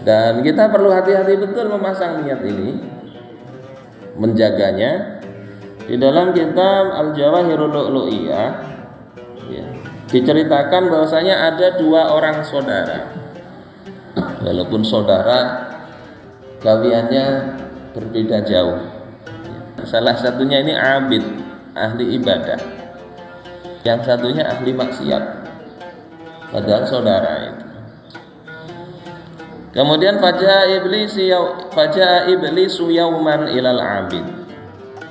Dan kita perlu hati-hati betul memasang niat ini, menjaganya. Di dalam kitab Al-Jawahirul Lu'lu'iyah ya, diceritakan bahwasanya ada dua orang saudara, walaupun saudara gawiannya berbeda jauh. Salah satunya ini abid, ahli ibadah, yang satunya ahli maksiat, padahal saudara itu. Kemudian faja'a iblisu yauman ilal abid.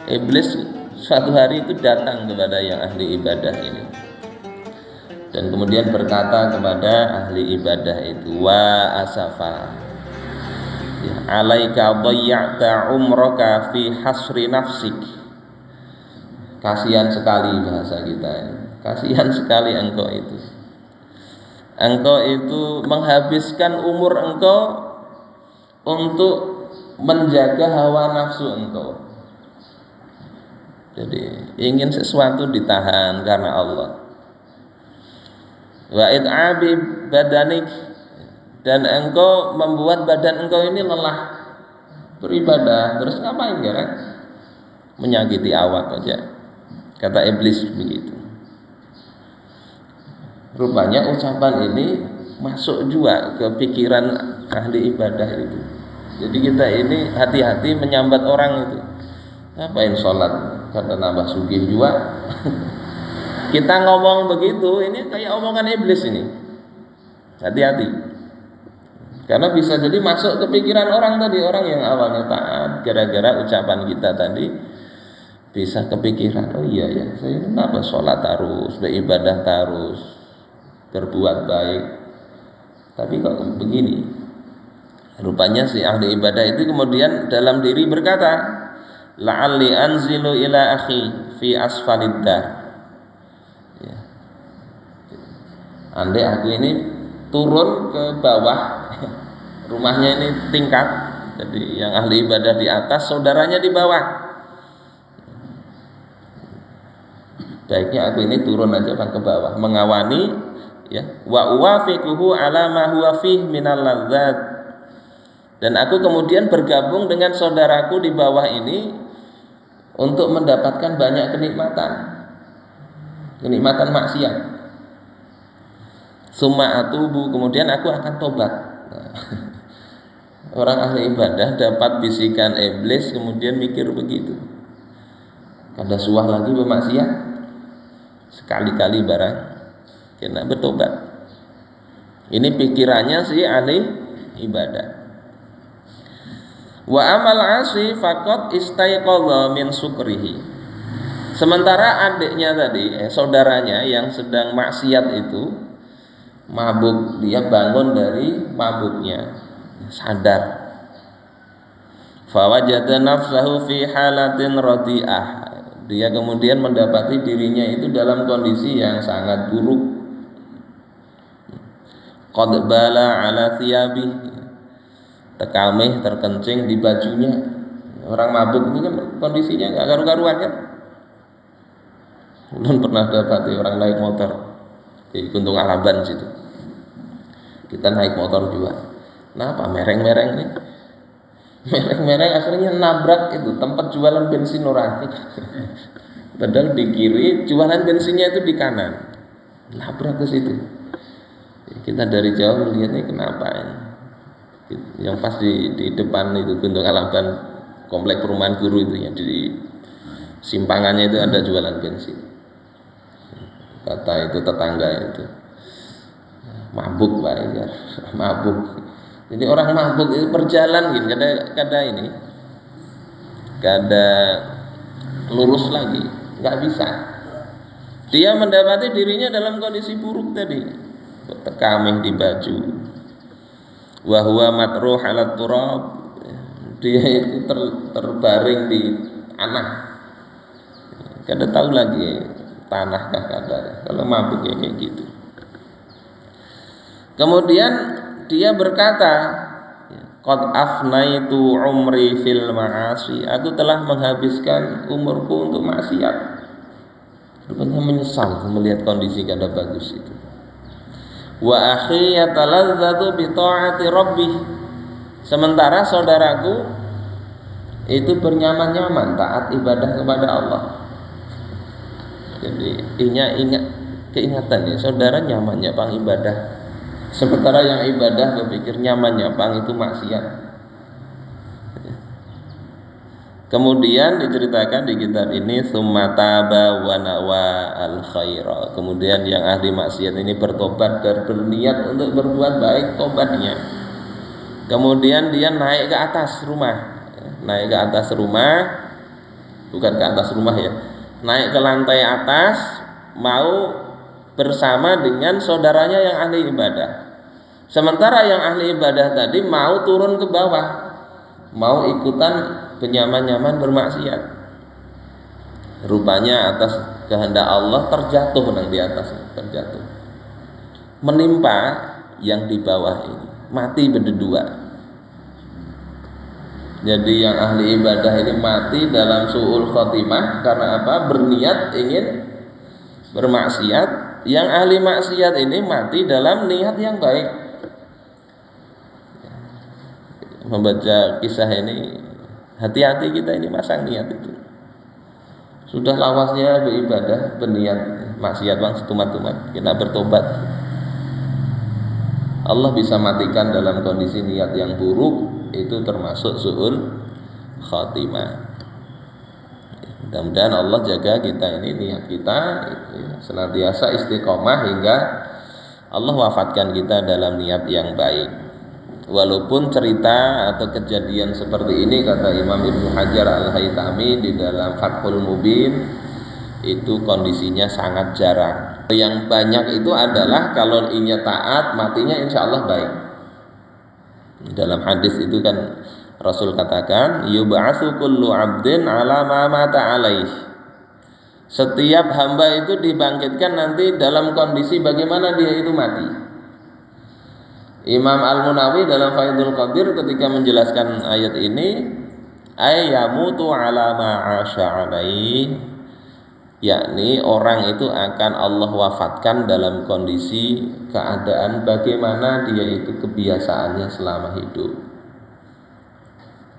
Iblis suatu hari itu datang kepada yang ahli ibadah ini, dan kemudian berkata kepada ahli ibadah itu, wa asafa ya, alaika dhayya'ta umraka fi hasri nafsik. Kasihan sekali bahasa kita ini, kasihan sekali engkau itu menghabiskan umur engkau untuk menjaga hawa nafsu engkau. Jadi ingin sesuatu ditahan karena Allah. Wa id'abi badanik, dan engkau membuat badan engkau ini lelah beribadah. Terus ngapain kan? Menyakiti awak aja, kata iblis begitu. Rupanya ucapan ini masuk juga ke pikiran ahli ibadah itu. Jadi kita ini hati-hati menyambat orang itu. Ngapain sholat karena nambah sugih juga. Kita ngomong begitu, ini kayak omongan iblis ini. Hati-hati. Karena bisa jadi masuk ke pikiran orang tadi, orang yang awalnya taat, gara-gara ucapan kita tadi bisa kepikiran, oh iya ya, saya kenapa sholat terus, beribadah terus, berbuat baik, tapi kok begini. Rupanya si ahli ibadah itu kemudian dalam diri berkata, la'alli anzilu ila akhi fi asfalid dar ya. Andai aku ini turun ke bawah, rumahnya ini tingkat, jadi yang ahli ibadah di atas, saudaranya di bawah, baiknya aku ini turun aja ke bawah, mengawani ya, wa uwafiquhu ala ma huwa fih minal ladzat, dan aku kemudian bergabung dengan saudaraku di bawah ini untuk mendapatkan banyak kenikmatan maksiat. Summa atubu, kemudian aku akan tobat. Nah, orang ahli ibadah dapat bisikan iblis kemudian mikir begitu. Kada suah lagi bermaksiat, sekali-kali barang kena bertobat. Ini pikirannya si ahli ibadah. Wa amal asi faqat istaiqadha min sukrihi. Sementara adiknya tadi, saudaranya yang sedang maksiat itu mabuk, dia bangun dari mabuknya, sadar. Fa wajada nafsahu fi halatin radi'ah. Dia kemudian mendapati dirinya itu dalam kondisi yang sangat buruk. Qad bala ala thiyabihi, tekamih, terkencing di bajunya. Orang mabuk itu kan kondisinya nggak karu-karuan kan. Belum pernah dapati orang naik motor di Gunung Alaban situ. Kita naik motor juga. Kenapa mereng-mereng nih? Mereng-mereng akhirnya nabrak itu tempat jualan bensin orang. Padahal di kiri, jualan bensinnya itu di kanan. Nabrak ke situ. Kita dari jauh melihatnya, kenapa ini? Yang pas di depan itu Gunung Alaban, komplek perumahan guru itu ya, di simpangannya itu ada jualan bensin. Kata itu tetangga itu, mabuk Pak ya, mabuk. Jadi orang mabuk itu berjalan gitu, kada lurus lagi, nggak bisa. Dia mendapati dirinya dalam kondisi buruk tadi, tekamih di baju. Wa huwa matruh ala turab, dia itu terbaring di tanah, kada tahu lagi tanahkah kada, kalau mabuk ya kayak gitu. Kemudian dia berkata, qad afnaitu umri fil ma'asi, aku telah menghabiskan umurku untuk maksiat. Rupanya menyesal melihat kondisi kada bagus itu. Wa akhi yataladzatu bi ta'ati rabbih, Sementara saudaraku itu bernyaman-nyaman taat ibadah kepada Allah. Jadi ingat keingatan ya, saudara nyamannya pang ibadah. Sementara yang ibadah berpikir nyamannya pang itu maksiat. Kemudian diceritakan di kitab ini summa taba wa nawa al khaira. Kemudian yang ahli maksiat ini bertobat dan berniat untuk berbuat baik tobatnya. Kemudian dia naik ke atas rumah. Naik ke atas rumah, bukan ke atas rumah ya. Naik ke lantai atas mau bersama dengan saudaranya yang ahli ibadah. Sementara yang ahli ibadah tadi mau turun ke bawah, mau ikutan benyaman-nyaman bermaksiat. Rupanya atas kehendak Allah terjatuh nang di atas, terjatuh. Menimpa yang di bawah ini, mati berdua. Jadi yang ahli ibadah ini mati dalam su'ul khotimah karena apa? Berniat ingin bermaksiat. Yang ahli maksiat ini mati dalam niat yang baik. Membaca kisah ini, hati-hati kita ini masang niat itu. Sudah lawasnya beribadah, berniat maksiat bang setumat-tumat, kita bertobat. Allah bisa matikan dalam kondisi niat yang buruk, itu termasuk su'ul khatimah. Mudah-mudahan Allah jaga kita ini, niat kita senantiasa istiqomah hingga Allah wafatkan kita dalam niat yang baik. Walaupun cerita atau kejadian seperti ini, kata Imam Ibnu Hajar Al-Haytami di dalam Fathul Mubin, itu kondisinya sangat jarang. Yang banyak itu adalah kalau inya taat, matinya insya Allah baik. Dalam hadis itu kan Rasul katakan, yub'atsu kullu 'abdin 'ala ma mata 'alaih. Setiap hamba itu dibangkitkan nanti dalam kondisi bagaimana dia itu mati. Imam Al-Munawi dalam Faidul Qadir ketika menjelaskan ayat ini, ayyamutu 'ala ma 'asha 'alaih, yakni orang itu akan Allah wafatkan dalam kondisi keadaan bagaimana dia itu kebiasaannya selama hidup.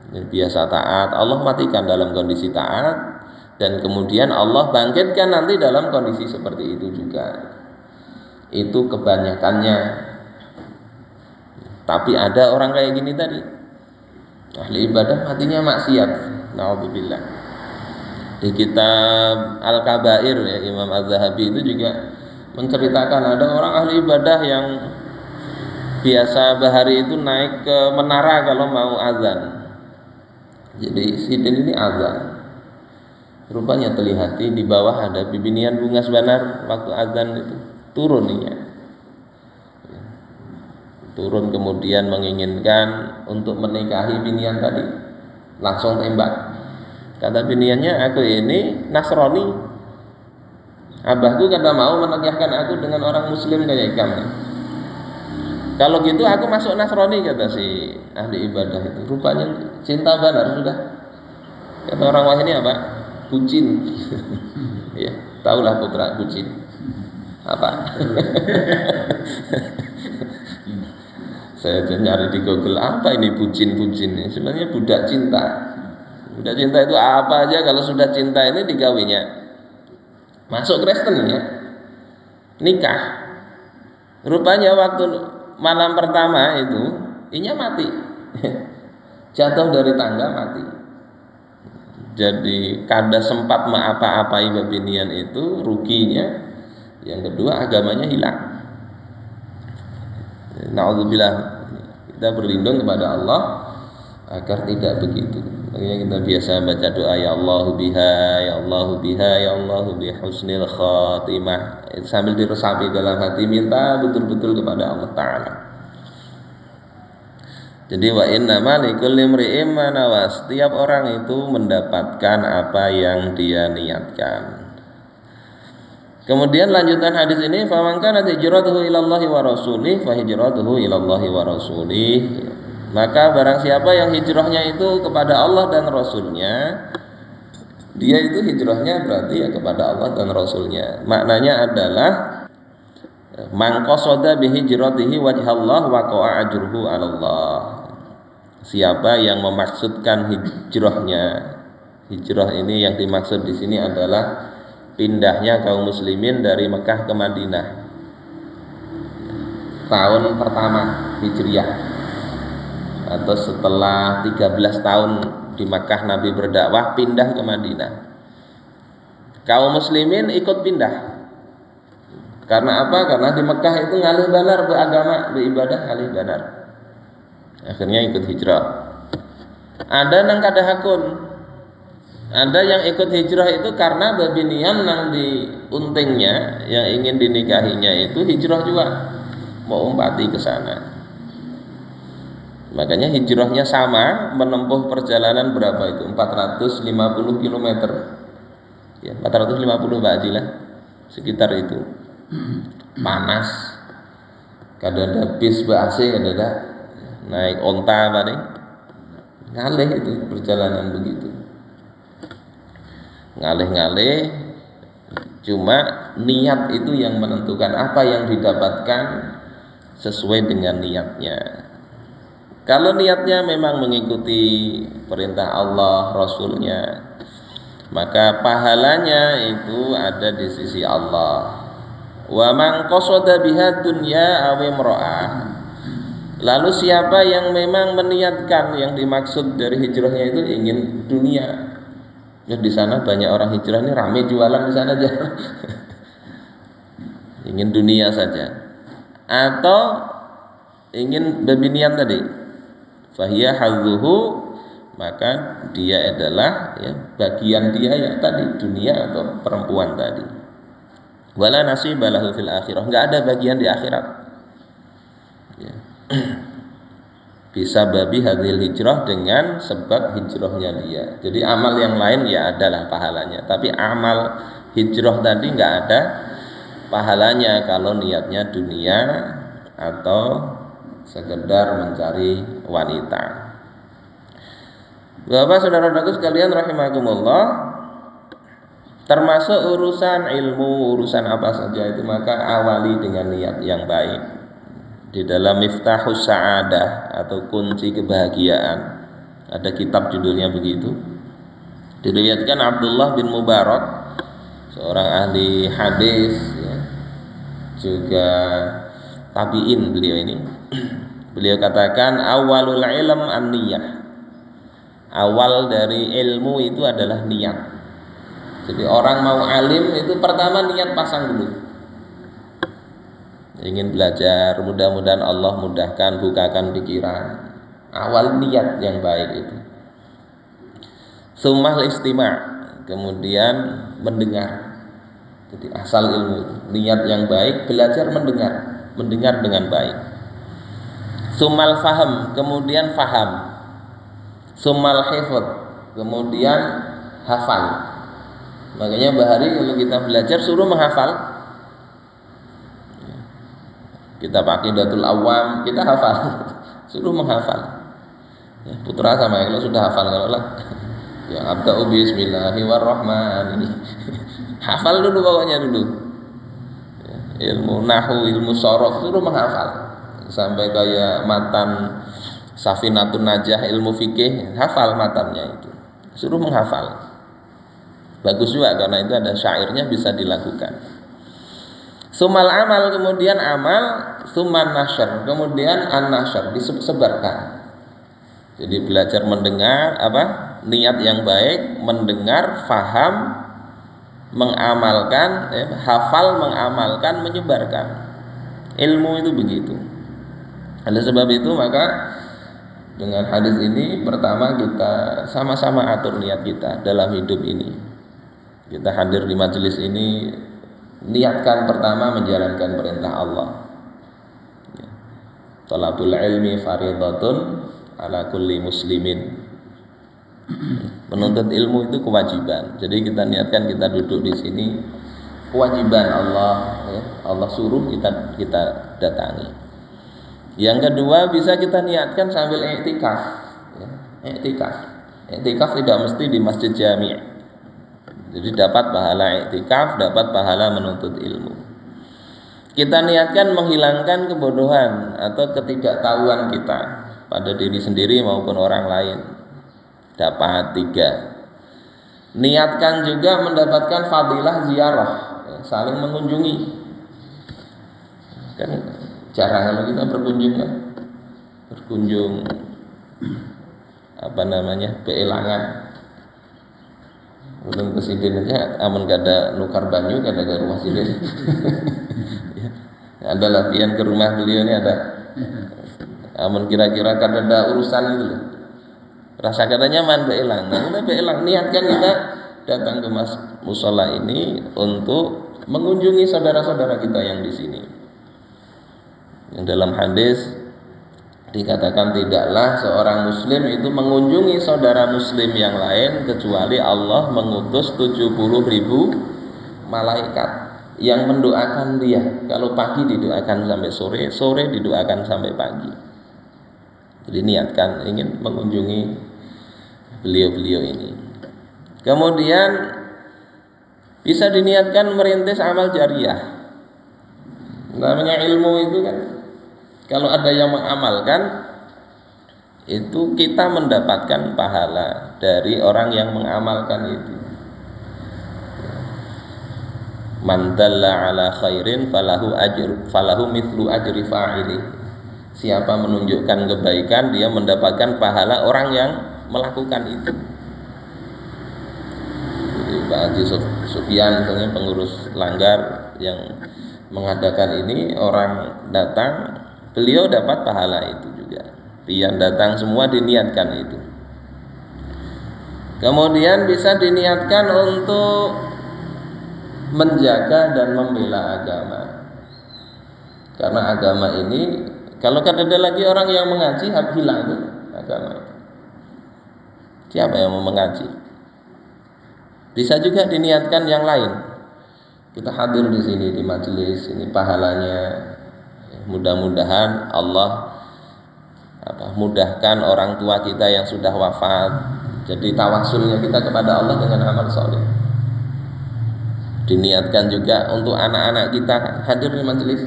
Biasa taat, Allah matikan dalam kondisi taat, dan kemudian Allah bangkitkan nanti dalam kondisi seperti itu juga. Itu kebanyakannya. Tapi ada orang kayak gini tadi, ahli ibadah matinya maksiat. Na'udzubillah. Di kitab Al-Kabair ya, Imam Az-Zahabi itu juga menceritakan ada orang ahli ibadah yang biasa bahari itu naik ke menara kalau mau azan. Jadi sidin ini azan. Rupanya telihati di bawah ada bibinian bunga sebanar waktu azan itu turun ninya. Turun kemudian menginginkan untuk menikahi binian tadi, langsung tembak. Kata biniannya, aku ini Nasrani, abahku kata mau menikahkan aku dengan orang muslim kayak kamu. Kalau gitu aku masuk Nasrani, kata si ahli ibadah itu. Rupanya cinta benar sudah. Kata orang wah ini apa? Bucin. Ya, tahulah putra bucin apa. Saya nyari di Google, apa ini bucin-bucin ini? Sebenarnya budak cinta. Budak cinta itu apa aja kalau sudah cinta ini digawinya. Masuk Kristen ya. Nikah. Rupanya waktu malam pertama itu inya mati. Jatuh dari tangga mati. Jadi kada sempat apa-apai babinian itu, ruginya. Yang kedua agamanya hilang. Na'udzubillah, kita berlindung kepada Allah agar tidak begitu. Makanya kita biasa baca doa ya Allahu biha, ya Allahu biha, ya Allahu bi husnil khatimah. Sambil diresapi dalam hati, minta betul-betul kepada Allah Ta'ala. Jadi wa innama likulli imri'in ma nawa, setiap orang itu mendapatkan apa yang dia niatkan. Kemudian lanjutan hadis ini, faman kana hijratuhu ilallahi wa rasulih fa hijratuhu ilallahi wa rasulih. Maka barang siapa yang hijrahnya itu kepada Allah dan Rasulnya, dia itu hijrahnya berarti ya kepada Allah dan Rasulnya. Maknanya adalah man qasada bi hijratihi wajhallah wa qa'a ajruhu 'ala Allah. siapa yang memaksudkan hijrah ini yang dimaksud di sini adalah pindahnya kaum muslimin dari Mekah ke Madinah tahun pertama Hijriah, atau setelah 13 tahun di Makkah Nabi berdakwah pindah ke Madinah. Kaum muslimin ikut pindah. Karena apa? Karena di Mekah itu ngalih banar beragama, beribadah ngalih banar. Akhirnya ikut hijrah. Ada nang kada hakun. Ada yang ikut hijrah itu karena babinian nang di untingnya yang ingin dinikahinya itu hijrah juga, mau umpati ke sana. Makanya hijrahnya sama, menempuh perjalanan berapa itu? 450 km. Ya, 450 Pak Haji lah. Sekitar itu. Panas. Kadang ada bis AC, kadang ada naik onta paling. Ngalih itu perjalanan begitu. Ngalih-ngalih, cuma niat itu yang menentukan apa yang didapatkan sesuai dengan niatnya. Kalau niatnya memang mengikuti perintah Allah, Rasulnya, maka pahalanya itu ada di sisi Allah. Wa man qasada biha dunya aw imra'ah. Lalu siapa yang memang meniatkan yang dimaksud dari hijrahnya itu ingin dunia. Ya di sana banyak orang hijrah ini ramai jualan di sana aja. Ingin dunia saja. Atau ingin babinian tadi. Fahiya hadzuhu, maka dia adalah ya, bagian dia yang tadi dunia atau perempuan tadi. Wala nasiba lahu fil akhirah, enggak ada bagian di akhirat. Ya. Bisa babi hadil hijrah dengan sebab hijrahnya dia. Jadi amal yang lain ya adalah pahalanya, tapi amal hijrah tadi enggak ada pahalanya kalau niatnya dunia atau sekedar mencari wanita. Bapak saudara-saudaraku sekalian rahimakumullah, termasuk urusan ilmu, urusan apa saja itu maka awali dengan niat yang baik. Di dalam Miftahus Sa'adah atau kunci kebahagiaan, ada kitab judulnya begitu. Diriwayatkan Abdullah bin Mubarak, seorang ahli hadis ya, juga tabi'in beliau ini. Beliau katakan awalul ilm an-niyah. Awal dari ilmu itu adalah niat. Jadi orang mau alim itu pertama niat pasang dulu. Ingin belajar, mudah-mudahan Allah mudahkan, bukakan pikiran. Awal niat yang baik itu. Tsummal istima', kemudian mendengar. Jadi asal ilmu, niat yang baik, belajar mendengar dengan baik. Tsummal faham, kemudian faham. Tsummal hifdz, kemudian hafal. Makanya Bahari kalau kita belajar suruh menghafal. Kita pakai Datul Awam, kita hafal. Suruh menghafal. Ya, putra sama kalau sudah hafal, kalau lah ya abda'u bismillahirrahmanirrahim. Hafal dulu pokoknya dulu. Ya, ilmu nahwu, ilmu shorof suruh menghafal. Sampai kayak matan Safinatun Najah ilmu fikih, hafal matannya itu. Suruh menghafal. Bagus juga karena itu ada syairnya, bisa dilakukan. Sumal amal, kemudian amal, suman nasyar, kemudian an-nasyar, disebarkan. Jadi belajar mendengar niat yang baik, mendengar, faham, mengamalkan, hafal, mengamalkan, menyebarkan. Ilmu itu begitu. Oleh sebab itu maka dengan hadis ini pertama kita sama-sama atur niat kita dalam hidup ini. Kita hadir di majelis ini, niatkan pertama menjalankan perintah Allah. Talabul ilmi fardhatun ala kulli muslimin. Menuntut ilmu itu kewajiban. Jadi kita niatkan kita duduk di sini kewajiban Allah, ya. Allah suruh kita datangi. Yang kedua bisa kita niatkan sambil i'tikaf, ya. I'tikaf tidak mesti di masjid jami'. Jadi dapat pahala i'tikaf, dapat pahala menuntut ilmu. Kita niatkan menghilangkan kebodohan atau ketidaktahuan kita. pada diri sendiri maupun orang lain. Dapat 3. Niatkan juga mendapatkan fadilah ziarah, saling mengunjungi. Kan jarang kalau kita berkunjung Beelangan. Ulun presiden aja amun kada nukar banyu kada ke rumah siden. Ada latihan ke rumah beliau ini ada. Amun kira-kira kada ada urusan itu loh. Rasa kada nyaman beelang. Nah, kita beelang niatkan kita datang ke musola ini untuk mengunjungi saudara-saudara kita yang di sini. Yang dalam hadis dikatakan tidaklah seorang muslim itu mengunjungi saudara muslim yang lain kecuali Allah mengutus 70.000 malaikat yang mendoakan dia. Kalau pagi didoakan sampai sore, sore didoakan sampai pagi. Jadi niatkan ingin mengunjungi beliau-beliau ini. Kemudian bisa diniatkan merintis amal jariah. Namanya ilmu itu kan, kalau ada yang mengamalkan, itu kita mendapatkan pahala dari orang yang mengamalkan itu. Man dalla ala khairin falahu mithlu ajri fa'ili. Siapa menunjukkan kebaikan, dia mendapatkan pahala orang yang melakukan itu. Jadi Pak Haji Sufyan misalnya pengurus Langgar yang mengadakan ini, orang datang, beliau dapat pahala itu juga. Yang datang semua diniatkan itu. Kemudian bisa diniatkan untuk menjaga dan membela agama. Karena agama ini kalau kada ada lagi orang yang mengaji, hilang itu agama itu. Siapa yang mau mengaji? Bisa juga diniatkan yang lain. Kita hadir di sini di majelis ini pahalanya. Mudah-mudahan Allah mudahkan orang tua kita yang sudah wafat. Jadi tawasulnya kita kepada Allah dengan amal soleh. Diniatkan juga untuk anak-anak kita hadir di majelis.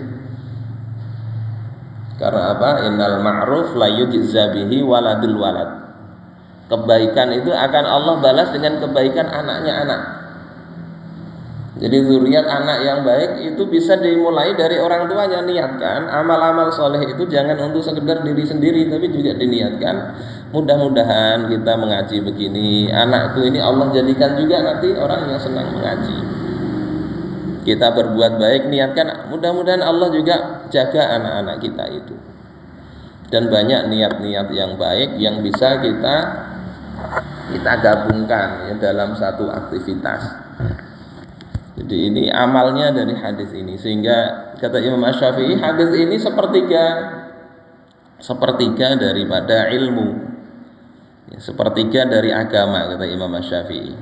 Karena apa? Innal ma'ruf la yujza bihi waladul walad. Kebaikan itu akan Allah balas dengan kebaikan anaknya anak. Jadi zuriat anak yang baik itu bisa dimulai dari orang tuanya. Niatkan amal-amal soleh itu jangan untuk sekedar diri sendiri, tapi juga diniatkan mudah-mudahan kita mengaji begini, anakku ini Allah jadikan juga nanti orang yang senang mengaji. Kita berbuat baik, niatkan mudah-mudahan Allah juga jaga anak-anak kita itu. Dan banyak niat-niat yang baik yang bisa kita gabungkan ya, dalam satu aktivitas. Jadi ini amalnya dari hadis ini, sehingga kata Imam Asy-Syafi'i hadis ini sepertiga daripada ilmu, ya, sepertiga dari agama kata Imam Asy-Syafi'i.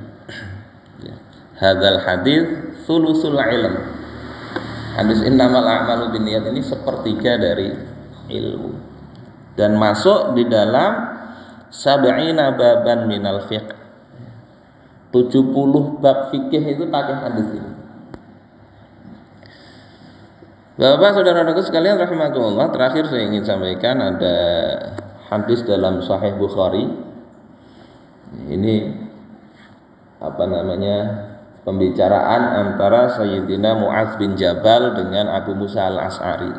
Ya. Hadzal hadis thulusul ilm. Hadis innamal a'malu binniyat ini sepertiga dari ilmu dan masuk di dalam sab'ina baban minal fiqh. 70 bab fikih itu pakai hadis ini. Bapak saudara-saudaraku sekalian rahimakumullah, terakhir saya ingin sampaikan ada hadis dalam Sahih Bukhari. Ini pembicaraan antara Sayyidina Mu'adz bin Jabal dengan Abu Musa al-Asy'ari.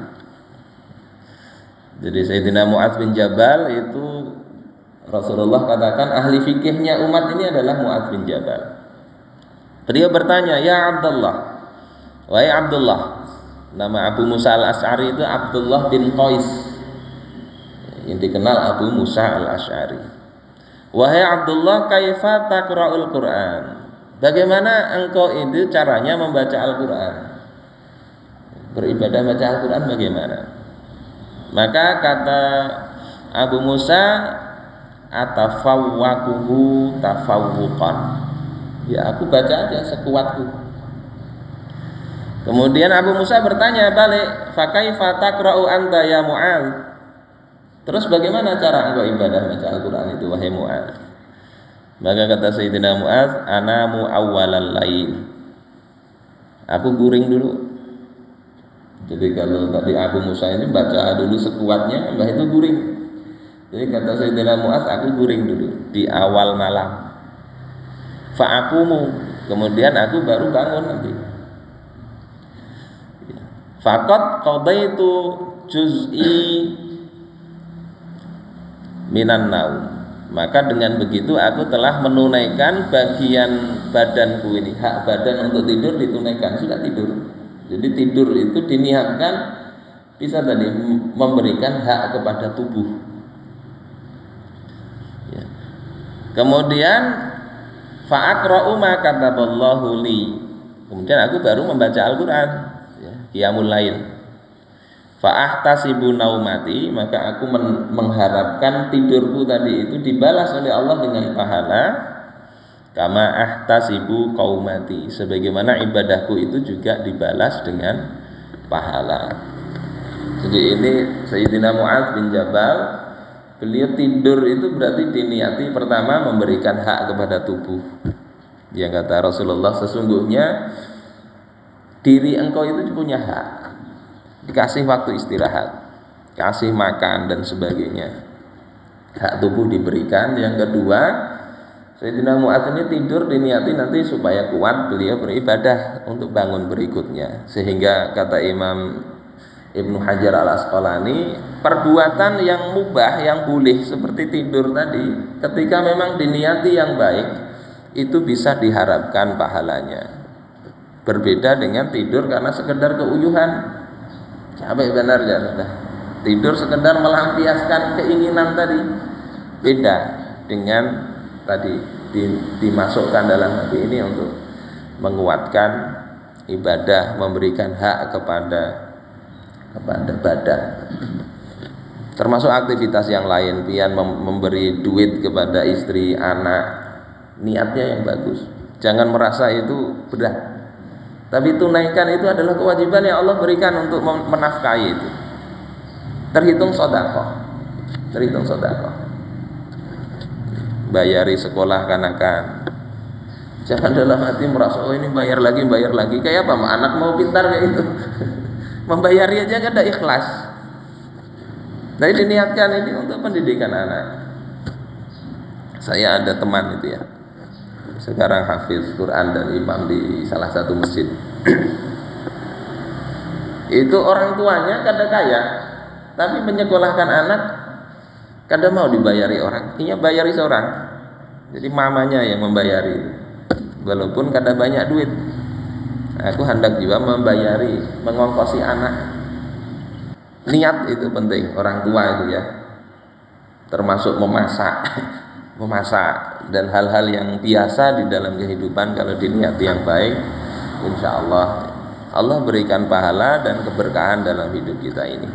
Jadi Sayyidina Mu'adz bin Jabal itu Rasulullah katakan ahli fikihnya umat ini adalah Mu'adz bin Jabal. Beliau bertanya, "Ya Abdullah, wahai Abdullah." Nama Abu Musa al-Asy'ari itu Abdullah bin Qais, yang dikenal Abu Musa al-Asy'ari. "Wahai Abdullah, kaifa taqra'ul Qur'an?" Bagaimana engkau itu caranya membaca Al-Qur'an? Beribadah baca Al-Qur'an bagaimana? Maka kata Abu Musa, atafawwaquhu tafawwuqan. Ya, aku baca aja sekuatku. Kemudian Abu Musa bertanya balik, fa kaifa taqra'u anta ya Mu'adz? Terus bagaimana cara engkau ibadah baca Al-Qur'an itu wahai Mu'adz? Maka kata Sayyidina Mu'adz, anamu awwalal lail. Aku guring dulu. Jadi kalau tadi Abu Musa ini baca dulu sekuatnya, mbah itu guring. Jadi kata Sayyidina Mu'adz, aku guring dulu di awal malam. Fa'akumu, kemudian aku baru bangun nanti. Faqad qadaitu juz'i minan naum. Maka dengan begitu aku telah menunaikan bagian badanku ini, hak badan untuk tidur ditunaikan, sudah tidur. Jadi tidur itu diniatkan bisa tadi memberikan hak kepada tubuh. Ya. Kemudian fa'aqra'u ma kataballahu li. Kemudian aku baru membaca Al-Qur'an, ya, qiyamul lail. Fa'ahtasibu naumati, maka aku mengharapkan tidurku tadi itu dibalas oleh Allah dengan pahala. Kama ahtasibu qaumati, sebagaimana ibadahku itu juga dibalas dengan pahala. Jadi ini Sayyidina Mu'adz bin Jabal, beliau tidur itu berarti diniati pertama memberikan hak kepada tubuh. Yang kata Rasulullah, sesungguhnya diri engkau itu punya hak, dikasih waktu istirahat, kasih makan dan sebagainya, hak tubuh diberikan. Yang kedua, Sayyidina Mu'adz ini tidur diniati nanti supaya kuat beliau beribadah untuk bangun berikutnya. Sehingga kata Imam Ibnu Hajar Al-Asqalani, perbuatan yang mubah, yang boleh seperti tidur tadi, ketika memang diniati yang baik, itu bisa diharapkan pahalanya. Berbeda dengan tidur karena sekedar keuyuhan, capek benar ya sudah. Tidur sekedar melampiaskan keinginan tadi, beda dengan tadi dimasukkan dalam hati ini untuk menguatkan ibadah, memberikan hak kepada badan. Termasuk aktivitas yang lain, pian memberi duit kepada istri, anak, niatnya yang bagus. Jangan merasa itu berat, tapi tunaikan itu adalah kewajiban yang Allah berikan untuk menafkahi itu. Terhitung sedekah. Bayari sekolah kanakan. Jangan dalam hati merasa oh ini bayar lagi. Kayak apa? Anak mau pintar kayak itu. Membayari aja kan ada ikhlas. Jadi diniatkan ini untuk pendidikan anak. Saya ada teman itu ya, sekarang hafiz Quran dan imam di salah satu masjid. Itu orang tuanya kadang kaya, tapi menyekolahkan anak kadang mau dibayari orang, ini bayari seorang. Jadi mamanya yang membayari, walaupun kadang banyak duit. Aku hendak juga membayari, mengongkosi anak. Niat itu penting, orang tua itu ya, termasuk memasak dan hal-hal yang biasa di dalam kehidupan. Kalau diniati yang baik, insya Allah Allah berikan pahala dan keberkahan dalam hidup kita ini.